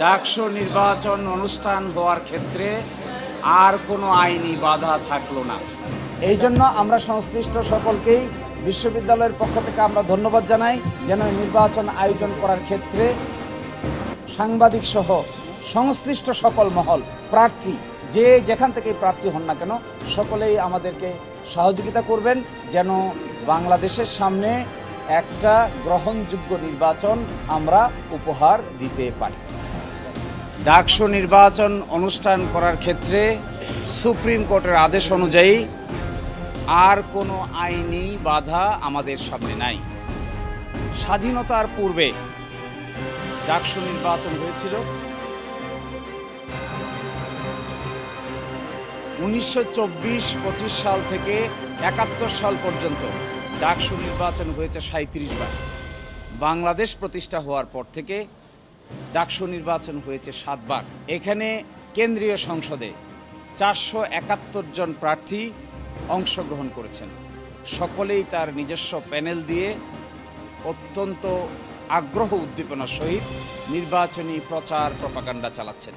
ডাকসু নির্বাচন অনুষ্ঠান হওয়ার ক্ষেত্রে আর কোনো আইনি বাধা থাকলো না। এই জন্য আমরা সংশ্লিষ্ট সকলকেই বিশ্ববিদ্যালয়ের পক্ষ থেকে আমরা ধন্যবাদ জানাই, যেন নির্বাচন আয়োজন করার ক্ষেত্রে সাংবাদিক সহ সংশ্লিষ্ট সকল মহল, প্রার্থী যে যেখান থেকে প্রার্থী হন না কেন, সকলেই আমাদেরকে সহযোগিতা করবেন, যেন বাংলাদেশের সামনে একটা গ্রহণযোগ্য নির্বাচন আমরা উপহার দিতে পারি। ডাকসু নির্বাচন অনুষ্ঠান করার ক্ষেত্রে সুপ্রিম কোর্টের আদেশ অনুযায়ী আর কোনো আইনি বাধা আমাদের সামনে নাই। স্বাধীনতার পূর্বে ডাকসু নির্বাচন হয়েছিল 1924-25 সাল থেকে 71 সাল পর্যন্ত ডাকসু নির্বাচন হয়েছে 37 বার। বাংলাদেশ প্রতিষ্ঠা হওয়ার পর থেকে ডাকসু নির্বাচন হয়েছে 7 বার। এখানে কেন্দ্রীয় সংসদে 471 জন প্রার্থী অংশগ্রহণ করেছেন। সকলেই তার নিজস্ব প্যানেল দিয়ে অত্যন্ত আগ্রহ উদ্দীপনার সহিত নির্বাচনী প্রচার প্রপাগান্ডা চালাচ্ছেন।